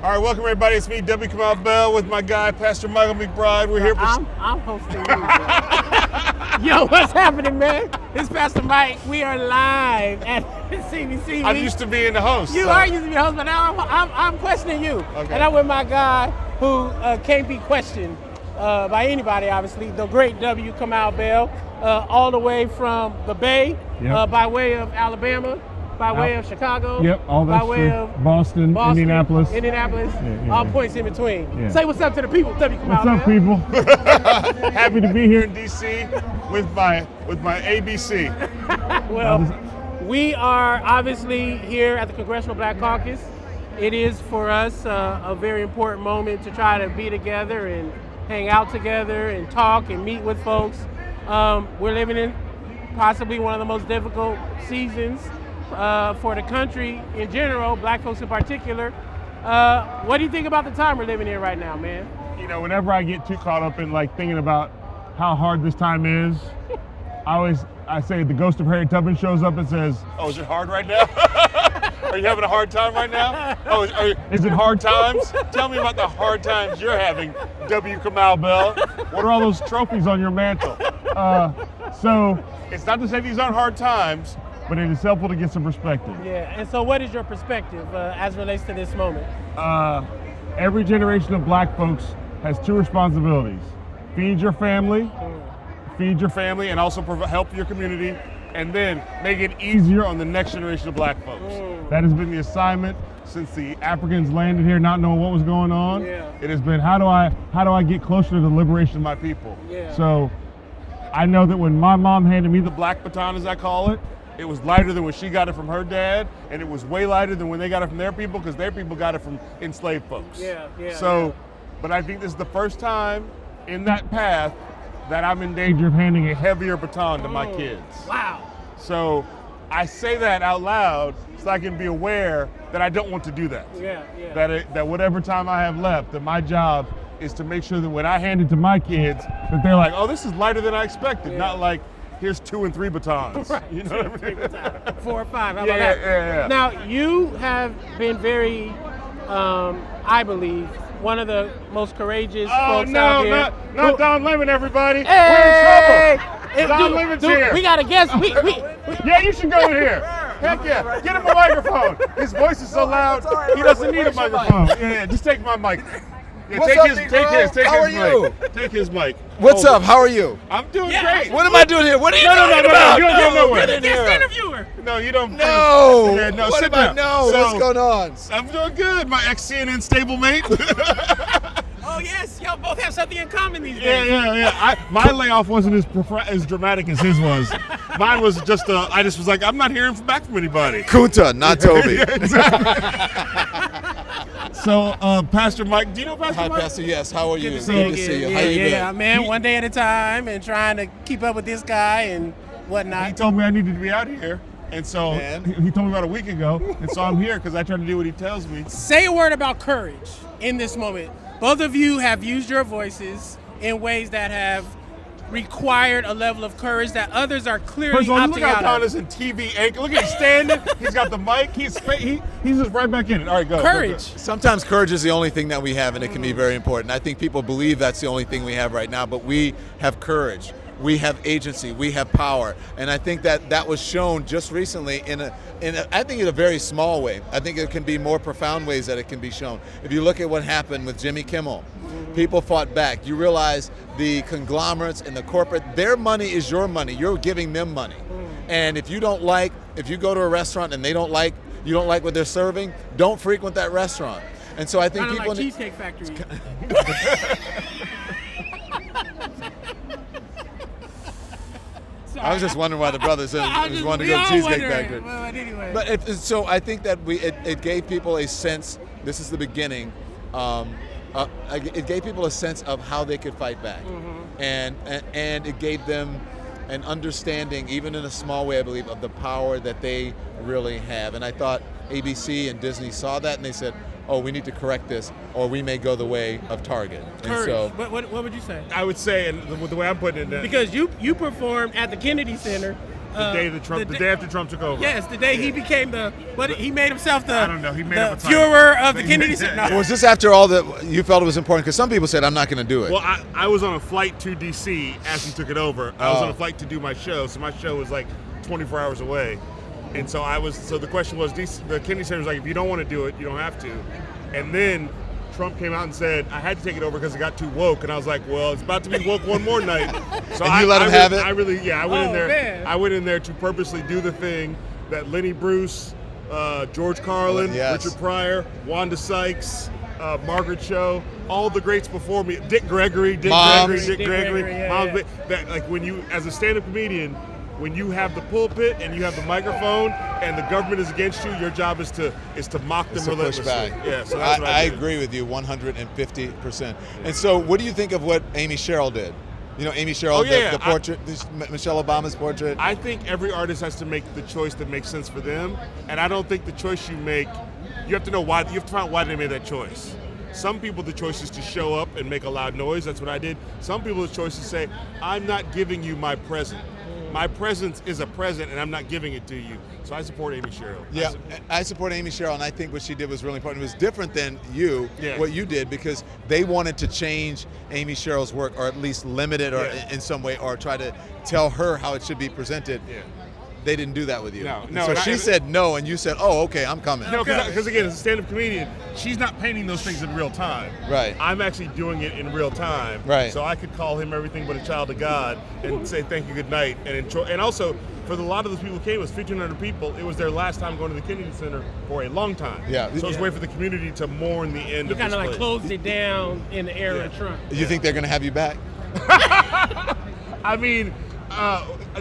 All right, welcome everybody. It's me, W Kamau Bell, with my guy, Pastor Michael McBride. We're here for... I'm hosting you. Yo, what's happening, man? It's Pastor Mike. We are live at CBC. I'm used to being the host. You are used to be the host, but now I'm questioning you. Okay. And I'm with my guy who can't be questioned by anybody, obviously, the great W Kamau Bell, all the way from the Bay, by way of Alabama, by way of Chicago, all that's by way of Boston, Indianapolis, all points in between. Yeah. Say what's up to the people, W Kamau. What's up, people? Happy to be here in DC with my ABC. Well, we are obviously here at the Congressional Black Caucus. It is for us a very important moment to try to be together and hang out together and talk and meet with folks. We're living in possibly one of the most difficult seasons for the country in general, black folks in particular. What do you think about the time we're living in right now, man? You know, whenever I get too caught up in thinking about how hard this time is, I say the ghost of Harriet Tubman shows up and says, "Oh, is it hard right now? Are you having a hard time right now? Oh, is it hard times? Tell me about the hard times you're having, W Kamau Bell. What are all those trophies on your mantle?" So it's not to say these aren't hard times, but it is helpful to get some perspective. Yeah, and so what is your perspective as relates to this moment? Every generation of black folks has two responsibilities: feed your family, and also help your community, and then make it easier on the next generation of black folks. That has been the assignment since the Africans landed here not knowing what was going on. Yeah. It has been how do I get closer to the liberation of my people? Yeah. So I know that when my mom handed me The black baton, as I call it, it was lighter than when she got it from her dad, and it was way lighter than when they got it from their people, because their people got it from enslaved folks. But I think this is the first time in that path that I'm in danger of handing a heavier baton to my kids. Wow. So I say that out loud so I can be aware that I don't want to do that. That whatever time I have left, that my job is to make sure that when I hand it to my kids, that they're like, "Oh, this is lighter than I expected," not like, "Here's 2 and 3 batons." Right. You know what I mean? 4 or 5. How about that? Yeah. Now, you have been very, I believe, one of the most courageous folks out here. Not Don Lemon, everybody. Hey! We're in trouble. Don Lemon's here. We got a guest. Yeah, you should go in here. Heck yeah. Get him a microphone. His voice is so loud, he doesn't need a microphone. Yeah, just take my mic. Yeah, take his mic. What's up? How are you? I'm doing great. What am I doing here? What are you talking about? You don't get nowhere. Guest interviewer. No, you don't. No. Yeah, no, what sit am down. What's going on? I'm doing good. My ex-CNN stablemate. Oh yes, y'all both have something in common these days. Yeah. My layoff wasn't as dramatic as his was. Mine was just I just was like, I'm not hearing back from anybody. Kunta, not Toby. Yeah, exactly. So, Pastor Mike, do you know Pastor Mike? Hi, Pastor. Yes. How are you? Good to see you. How you been? Yeah, man. One day at a time, and trying to keep up with this guy and whatnot. He told me I needed to be out here. And so he told me about a week ago, and so I'm here because I try to do what he tells me. Say a word about courage in this moment. Both of you have used your voices in ways that have required a level of courage that others are clearly First of all, opting look how out Don of. is in TV anchor. Look at him standing. He's got the mic. He's just right back in it. All right, go. Courage. Sometimes courage is the only thing that we have, and it can be very important. I think people believe that's the only thing we have right now, but we have courage. We have agency, we have power, and I think that was shown just recently I think in a very small way. I think it can be more profound ways that it can be shown. If you look at what happened with Jimmy Kimmel, people fought back. You realize the conglomerates and the corporate, their money is your money. You're giving them money, and if you go to a restaurant and you don't like what they're serving, don't frequent that restaurant. And so I think Kind of people like Cheesecake Factory. I was just wondering why the brothers just wanted to go to Cheesecake Factory. Well, anyway. But so I think that it gave people a sense. This is the beginning. It gave people a sense of how they could fight back, and it gave them an understanding, even in a small way, I believe, of the power that they really have. And I thought ABC and Disney saw that and they said, "Oh, we need to correct this, or we may go the way of Target." Courage. And so, what would you say? I would say, and the way I'm putting it, Because you performed at the Kennedy Center The day after Trump took over. Yes, the day he became he made himself I don't know. He made up a Führer of the Kennedy Center. No. Was this after all that you felt it was important? Because some people said, I'm not going to do it. Well, I was on a flight to D.C. as he took it over. I was on a flight to do my show, so my show was like 24 hours away. And so the question was, the Kennedy Center was like, if you don't want to do it, you don't have to. And then Trump came out and said, I had to take it over because it got too woke. And I was like, well, it's about to be woke one more night. So and you let him have it? I went in there. Man. I went in there to purposely do the thing that Lenny Bruce, George Carlin, Richard Pryor, Wanda Sykes, Margaret Cho, all the greats before me, Dick Gregory. Yeah. That, like, when you, as a stand-up comedian, when you have the pulpit and you have the microphone and the government is against you, your job is to mock them relentlessly. Yeah, so that's what I agree with you 150%. And so, what do you think of what Amy Sherrill did? You know, Amy Sherrill, the portrait, Michelle Obama's portrait. I think every artist has to make the choice that makes sense for them, and I don't think the choice you make, you have to know why. You have to find out why they made that choice. Some people, the choice is to show up and make a loud noise. That's what I did. Some people, the choice is to say, I'm not giving you my present. My presence is a present, and I'm not giving it to you. So I support Amy Sherrill. Yeah, I support Amy Sherrill, and I think what she did was really important. It was different than what you did, because they wanted to change Amy Sherrill's work, or at least limit it or in some way, or try to tell her how it should be presented. Yeah. They didn't do that with you. No. So she said no, and you said, oh, okay, I'm coming. No, because again, as a stand-up comedian, she's not painting those things in real time. Right. I'm actually doing it in real time. Right. So I could call him everything but a child of God and say thank you, good night, and enjoy. And also, for a lot of those people who came, it was 1,500 people. It was their last time going to the Kennedy Center for a long time. Yeah. So it's a way for the community to mourn the end of this place. You kind of like closed it down in the era of Trump. You think they're going to have you back? I mean,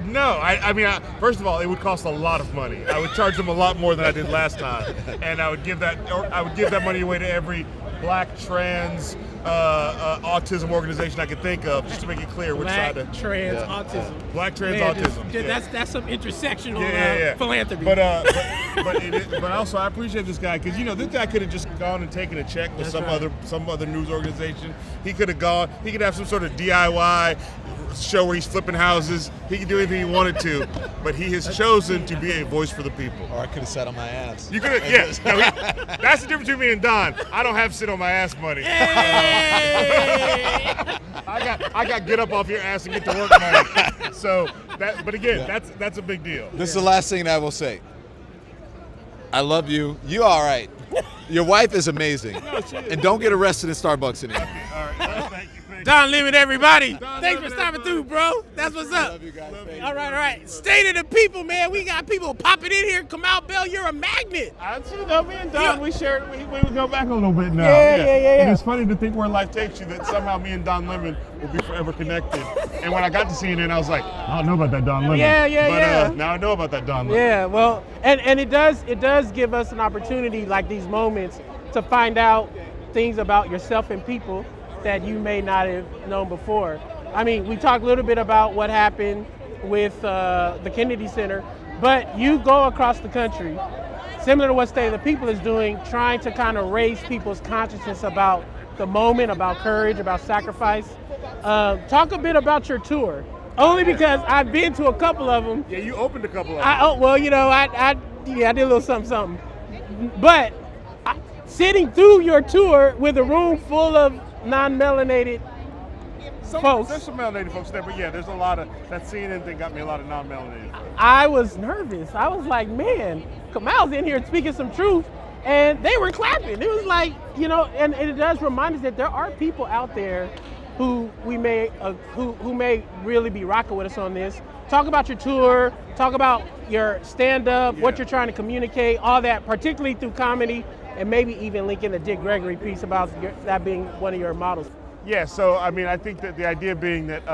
no. I mean, first of all, it would cost a lot of money. I would charge them a lot more than I did last time, and I would give that money away to every Black, trans, autism organization I could think of, just to make it clear which side. Autism. Black, trans, autism. That's some intersectional philanthropy. But also, I appreciate this guy, because this guy could have just gone and taken a check with some other news organization. He could have gone. He could have some sort of DIY show where he's flipping houses. He can do anything he wanted to, but he has chosen to be a voice for the people. Or I could have sat on my ass. You could have, yes. No, that's the difference between me and Don. I don't have sit on my ass money. Hey! I got get up off your ass and get to work money. So but again, that's a big deal. This is the last thing that I will say. I love you. You all right. Your wife is amazing. No, she is. And don't get arrested in Starbucks anymore. All right. Thank you. Don Lemon, everybody. Thanks for stopping through, bro. That's what's up. Love you guys. All right. State of the people, man. We got people popping in here. Kamau Bell, you're a magnet. Me and Don, we shared. We would go back a little bit now. Yeah. And it's funny to think where life takes you, that somehow me and Don Lemon will be forever connected. And when I got to CNN, I was like, I don't know about that Don Lemon. But now I know about that Don Lemon. Yeah, well, and it does give us an opportunity, like these moments, to find out things about yourself and people that you may not have known before. I mean, we talked a little bit about what happened with the Kennedy Center, but you go across the country, similar to what State of the People is doing, trying to kind of raise people's consciousness about the moment, about courage, about sacrifice. Talk a bit about your tour, only because I've been to a couple of them. Yeah, you opened a couple of them. I did a little something. But sitting through your tour with a room full of non-melanated folks. There's some melanated folks there, but yeah, there's a lot of, that CNN thing got me a lot of non-melanated folks. I was nervous. I was like, man, Kamau's in here speaking some truth, and they were clapping. It was like, and it does remind us that there are people out there who may really be rocking with us on this. Talk about your tour, talk about your stand-up, what you're trying to communicate, all that, particularly through comedy, and maybe even link in the Dick Gregory piece about that being one of your models. Yeah, so I mean, I think that the idea being that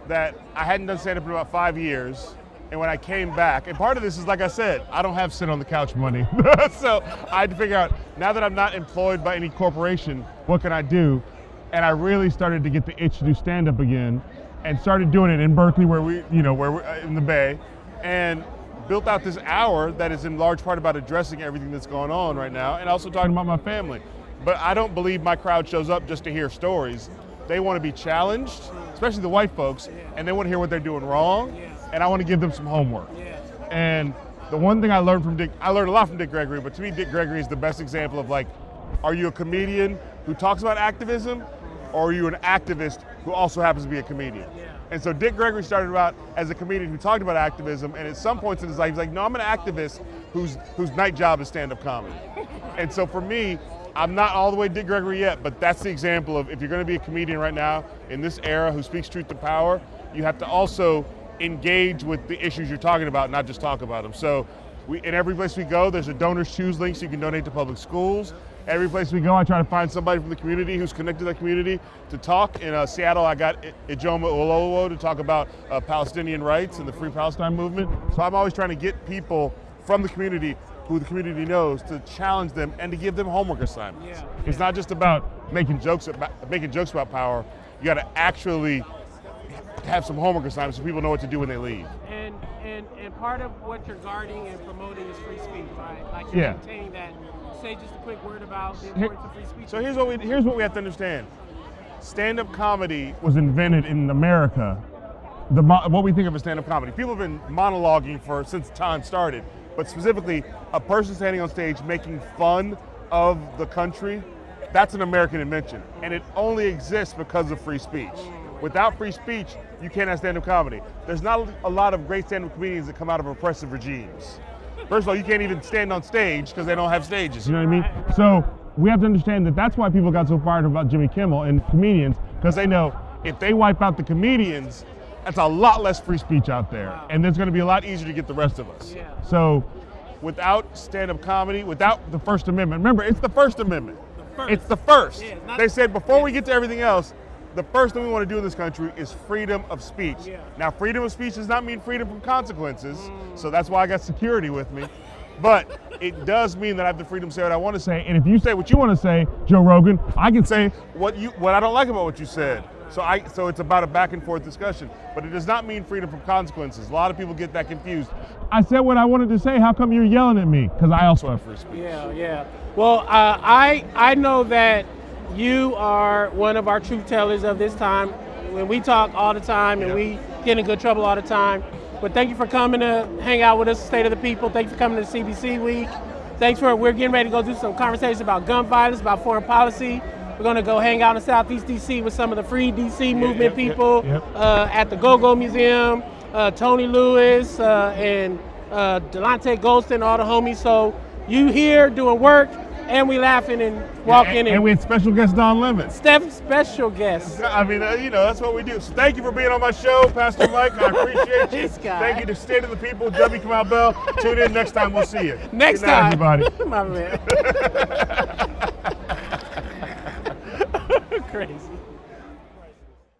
that I hadn't done stand-up in about 5 years, and when I came back, and part of this is, like I said, I don't have sit on the couch money. So I had to figure out, now that I'm not employed by any corporation, what can I do? And I really started to get the itch to do stand-up again, and started doing it in Berkeley, where we're in the Bay, and built out this hour that is in large part about addressing everything that's going on right now, and also talking about my family. But I don't believe my crowd shows up just to hear stories. They want to be challenged, especially the white folks, and they want to hear what they're doing wrong. and I want to give them some homework. Yeah. And the one thing I learned a lot from Dick Gregory, but to me Dick Gregory is the best example of like, are you a comedian who talks about activism, or are you an activist who also happens to be a comedian? Yeah. And so Dick Gregory started out as a comedian who talked about activism, and at some points in his life, he's like, no, I'm an activist whose night job is stand-up comedy. And so for me, I'm not all the way Dick Gregory yet, but that's the example of if you're gonna be a comedian right now in this era who speaks truth to power, you have to also engage with the issues you're talking about, not just talk about them. So in every place we go, there's a Donors Choose link so you can donate to public schools. Every place we go, I try to find somebody from the community who's connected to that community to talk. In Seattle, I got Ijoma Olowo to talk about Palestinian rights and the Free Palestine movement. So I'm always trying to get people from the community who the community knows to challenge them and to give them homework assignments. Yeah. It's not just about making jokes about power. You got to actually have some homework assignments so people know what to do when they leave. And part of what you're guarding and promoting is free speech, right? Like you're maintaining that. Say just a quick word about the importance of free speech. So here's what we have to understand. Stand-up comedy was invented in America. What we think of as stand-up comedy. People have been monologuing since time started, but specifically a person standing on stage making fun of the country, that's an American invention. And it only exists because of free speech. Without free speech, you can't have stand-up comedy. There's not a lot of great stand-up comedians that come out of oppressive regimes. First of all, you can't even stand on stage because they don't have stages, you know what I mean? So we have to understand that that's why people got so fired about Jimmy Kimmel and comedians, because they know if they wipe out the comedians, that's a lot less free speech out there. And it's gonna be a lot easier to get the rest of us. Yeah. So without stand-up comedy, without the First Amendment, remember, it's the First Amendment. It's the first. Yeah, they said before we get to everything else, the first thing we want to do in this country is freedom of speech. Yeah. Now, freedom of speech does not mean freedom from consequences, so that's why I got security with me. But it does mean that I have the freedom to say what I want to say, and if you say what you want to say, Joe Rogan, I can say what I don't like about what you said. So it's about a back and forth discussion, but it does not mean freedom from consequences. A lot of people get that confused. I said what I wanted to say, how come you're yelling at me? Because I also have free speech. Yeah. Well, I know that you are one of our truth tellers of this time. When we talk all the time and we get in good trouble all the time. But thank you for coming to hang out with us, State of the People. Thank you for coming to CBC Week. We're getting ready to go do some conversations about gun violence, about foreign policy. We're gonna go hang out in Southeast DC with some of the Free DC movement people at the Go-Go Museum, Tony Lewis and Delonte Golston, all the homies. So you here doing work, and we laughing and walking. And we had special guest Don Lemon. Special guest. I mean, that's what we do. So thank you for being on my show, Pastor Mike. I appreciate you. This guy. Thank you to State of the People, W Kamau Bell. Tune in next time. We'll see you. Next Good night, time. everybody. My man. Crazy.